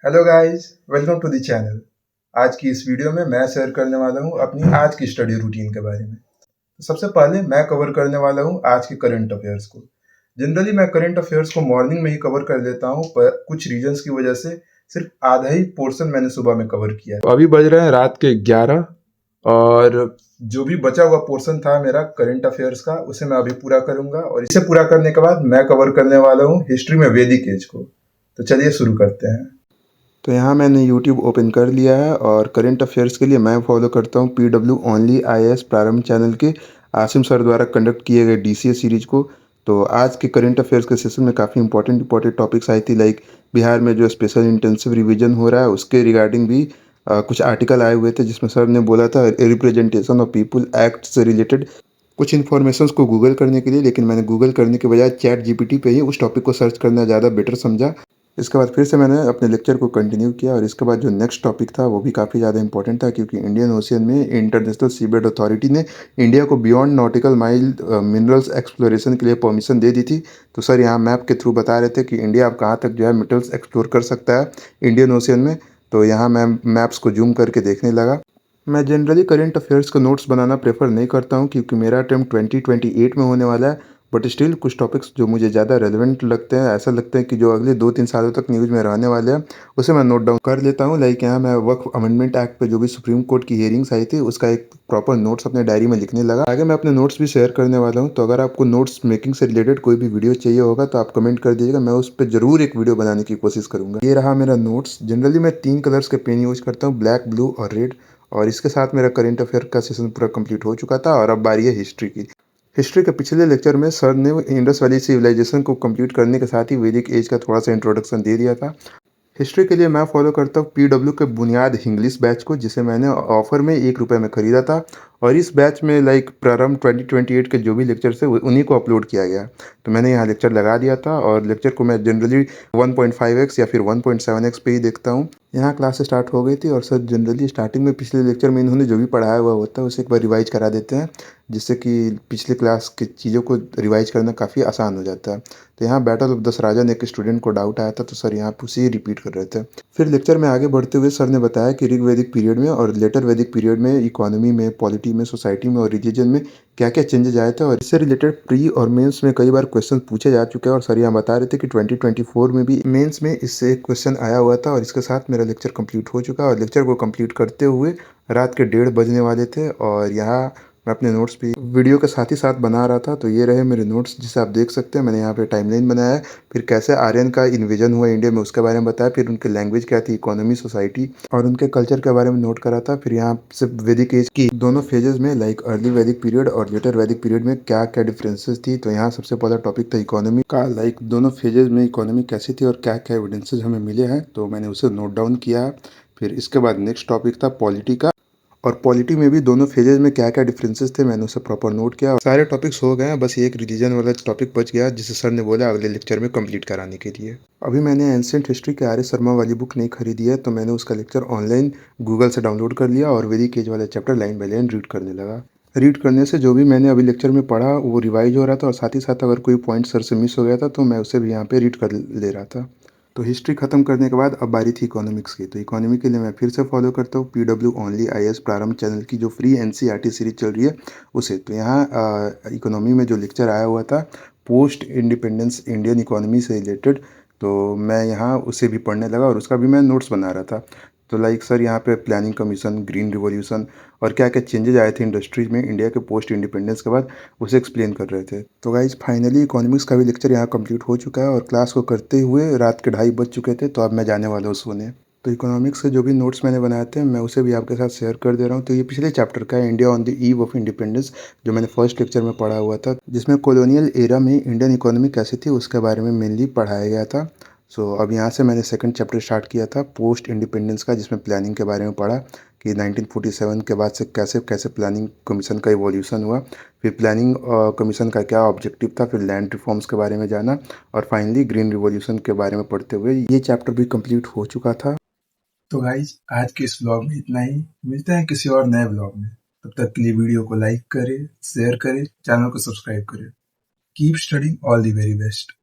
Hello guys, welcome to the channel. आज की इस वीडियो में मैं शेयर करने वाला हूँ अपनी आज की स्टडी रूटीन के बारे में। तो सबसे पहले मैं कवर करने वाला हूँ आज के करंट अफेयर्स को। जनरली मैं करंट अफेयर्स को मॉर्निंग में ही कवर कर लेता हूँ, पर कुछ रीजंस की वजह से सिर्फ आधा ही पोर्शन मैंने सुबह में कवर किया है। तो अभी बज रहे हैं रात के 11 और जो भी बचा हुआ पोर्शन था मेरा करंट अफेयर्स का, उसे मैं अभी पूरा करूंगा और इसे पूरा करने के बाद मैं कवर करने वाला हूँ हिस्ट्री में वैदिक एज को। तो चलिए शुरू करते हैं। तो यहाँ मैंने यूट्यूब ओपन कर लिया है और करंट अफेयर्स के लिए मैं फॉलो करता हूँ PW ओनली IAS प्रारंभ चैनल के आसिम सर द्वारा कंडक्ट किए गए DCA सीरीज को। तो आज के करंट अफेयर्स के सेशन में काफ़ी इंपॉर्टेंट टॉपिक्स आई थी, लाइक बिहार में जो स्पेशल इंटेंसिव रिवीजन हो रहा है उसके रिगार्डिंग भी कुछ आर्टिकल आए हुए थे, जिसमें सर ने बोला था रिप्रेजेंटेशन ऑफ पीपल एक्ट से रिलेटेड कुछ इन्फॉर्मेशंस को गूगल करने के लिए, लेकिन मैंने गूगल करने के बजाय चैट GPT पे ही उस टॉपिक को सर्च करना ज़्यादा बेटर समझा। इसके बाद फिर से मैंने अपने लेक्चर को कंटिन्यू किया और इसके बाद जो नेक्स्ट टॉपिक था वो भी काफ़ी ज़्यादा इंपॉर्टेंट था, क्योंकि इंडियन ओशियन में इंटरनेशनल सीबेड अथॉरिटी ने इंडिया को beyond nautical mile minerals exploration के लिए परमिशन दे दी थी। तो सर यहाँ मैप के थ्रू बता रहे थे कि इंडिया अब कहाँ तक जो है मिनरल्स एक्सप्लोर कर सकता है इंडियन ओशियन में। तो यहाँ मैं मैप्स को जूम करके देखने लगा। मैं जनरली करंट अफेयर्स का नोट्स बनाना प्रेफर नहीं करता हूँ, क्योंकि मेरा अटेम्प्ट 2028 में होने वाला है। बट स्टिल कुछ टॉपिक्स जो मुझे ज़्यादा रेलेवेंट लगते हैं, ऐसा लगता है कि जो अगले 2-3 सालों तक न्यूज़ में रहने वाले हैं, उसे मैं नोट डाउन कर लेता हूँ। लाइक यहाँ मैं वक्फ अमेंडमेंट एक्ट पे जो भी सुप्रीम कोर्ट की हियरिंग्स आई थी उसका एक प्रॉपर नोट्स अपने डायरी में लिखने लगा। आगे मैं अपने नोट्स भी शेयर करने वाला हूँ। तो अगर आपको नोट्स मेकिंग से रिलेटेड कोई भी वीडियो चाहिए होगा तो आप कमेंट कर दीजिएगा, मैं उस पर जरूर एक वीडियो बनाने की कोशिश करूँगा। ये रहा मेरा नोट्स। जनरली मैं 3 कलर्स के पेन यूज करता हूँ, ब्लैक, ब्लू और रेड। और इसके साथ मेरा करंट अफेयर का सेशन पूरा कंप्लीट हो चुका था और अब बारी है हिस्ट्री की। हिस्ट्री के पिछले लेक्चर में सर ने इंडस वैली सिविलाइजेशन को कंप्लीट करने के साथ ही वैदिक एज का थोड़ा सा इंट्रोडक्शन दे दिया था। हिस्ट्री के लिए मैं फॉलो करता हूँ PW के बुनियाद इंग्लिश बैच को, जिसे मैंने ऑफर में ₹1 में ख़रीदा था। और इस बैच में लाइक प्रारंभ 2028 के जो भी लेक्चर्स थे उन्हीं को अपलोड किया गया। तो मैंने यहाँ लेक्चर लगा दिया था और लेक्चर को मैं जनरली 1.5x या फिर 1.7x पे ही देखता हूँ। यहाँ क्लास स्टार्ट हो गई थी और सर जनरली स्टार्टिंग में पिछले लेक्चर में इन्होंने जो भी पढ़ाया हुआ होता है उसे एक बार रिवाइज करा देते हैं, जिससे कि पिछले क्लास की चीज़ों को रिवाइज करना काफ़ी आसान हो जाता है। तो यहाँ बैटल ऑफ दसराजन एक स्टूडेंट को डाउट आया था, तो सर यहाँ उसे ही रिपीट कर रहे थे। फिर लेक्चर में आगे बढ़ते हुए सर ने बताया कि ऋग वैदिक पीरियड में और लेटर वैदिक पीरियड में इकोनॉमी में, पॉलिटी में, सोसाइटी में और रिलीजन में क्या क्या चेंजेस आए थे, और इससे रिलेटेड प्री और मेंस में कई बार क्वेश्चन पूछे जा चुके हैं। और सर यहाँ बता रहे थे कि 2024 में भी मेंस में इससे एक क्वेश्चन आया हुआ था। और इसके साथ मेरा लेक्चर कंप्लीट हो चुका है और लेक्चर को कंप्लीट करते हुए रात के 1:30 बजने वाले थे। और यहाँ मैं अपने नोट्स भी वीडियो के साथ ही साथ बना रहा था। तो ये रहे मेरे नोट्स, जिसे आप देख सकते हैं। मैंने यहाँ पे टाइमलाइन बनाया है, फिर कैसे आर्यन का इन्वेजन हुआ इंडिया में उसके बारे में बताया, फिर उनकी लैंग्वेज क्या थी, इकोनॉमी, सोसाइटी और उनके कल्चर के बारे में नोट करा था। फिर यहाँ से वैदिक एज की दोनों फेजेस में, लाइक अर्ली वैदिक पीरियड और लेटर वैदिक पीरियड में क्या क्या डिफरेंसेस थी। तो यहाँ सबसे पहला टॉपिक था इकोनॉमी का, लाइक दोनों फेजेस में इकोनॉमी कैसी थी और क्या क्या एविडेंसेस हमें मिले हैं, तो मैंने उसे नोट डाउन किया है। फिर इसके बाद नेक्स्ट टॉपिक था पॉलिटी का, और पॉलिटी में भी दोनों फेजेस में क्या क्या डिफरेंसेस थे मैंने उसे प्रॉपर नोट किया। सारे टॉपिक्स हो गए हैं, बस एक रिलीजन वाला टॉपिक बच गया, जिसे सर ने बोला अगले लेक्चर में कंप्लीट कराने के लिए। अभी मैंने एंशिएंट हिस्ट्री के आर्य शर्मा वाली बुक नहीं खरीदी है, तो मैंने उसका लेक्चर ऑनलाइन गूगल से डाउनलोड कर लिया और वैदिक एज वाला chapter line by line read करने लगा। रीड करने से जो भी मैंने अभी लेक्चर में पढ़ा वो रिवाइज हो रहा था, और साथ ही साथ अगर कोई पॉइंट सर से मिस हो गया था तो मैं उसे भी यहाँ पे रीड कर ले रहा था। तो हिस्ट्री खत्म करने के बाद अब बारी थी इकोनॉमिक्स की। तो इकोनॉमी के लिए मैं फिर से फॉलो करता हूँ PW ओनली IAS प्रारंभ चैनल की जो फ्री NCERT सीरीज चल रही है उसे। तो यहाँ इकोनॉमी में जो लेक्चर आया हुआ था पोस्ट इंडिपेंडेंस इंडियन इकोनॉमी से रिलेटेड, तो मैं यहाँ उसे भी पढ़ने लगा और उसका भी मैं नोट्स बना रहा था। तो लाइक सर यहाँ पे प्लानिंग कमीशन, ग्रीन रिवॉल्यूशन और क्या क्या चेंजेस आए थे इंडस्ट्रीज में इंडिया के पोस्ट इंडिपेंडेंस के बाद, उसे एक्सप्लेन कर रहे थे। तो गाइज फाइनली इकोनॉमिक्स का भी लेक्चर यहाँ कंप्लीट हो चुका है और क्लास को करते हुए रात के 2:30 बज चुके थे। तो अब मैं जाने वाला हूँ सोने। तो इकोनॉमिक्स के जो भी नोट्स मैंने बनाए थे मैं उसे भी आपके साथ शेयर कर दे रहा हूँ। तो ये पिछले चैप्टर का है, India on the eve of independence, जो मैंने फर्स्ट लेक्चर में पढ़ा हुआ था, जिसमें कॉलोनियल एरा में इंडियन इकोनॉमी कैसी थी उसके बारे में मेनली पढ़ाया गया था। सो अब यहाँ से मैंने सेकंड चैप्टर स्टार्ट किया था पोस्ट इंडिपेंडेंस का, जिसमें प्लानिंग के बारे में पढ़ा कि 1947 के बाद से कैसे कैसे प्लानिंग कमीशन का इवोल्यूशन हुआ, फिर प्लानिंग कमीशन का क्या ऑब्जेक्टिव था, फिर लैंड रिफॉर्म्स के बारे में जाना, और फाइनली ग्रीन रिवॉल्यूशन के बारे में पढ़ते हुए ये चैप्टर भी कंप्लीट हो चुका था। तो गाइज आज के इस व्लॉग में इतना ही। मिलते हैं किसी और नए व्लॉग में। तब तक के लिए वीडियो को लाइक करें, शेयर करें, चैनल को सब्सक्राइब करें। Keep studying, all the very best.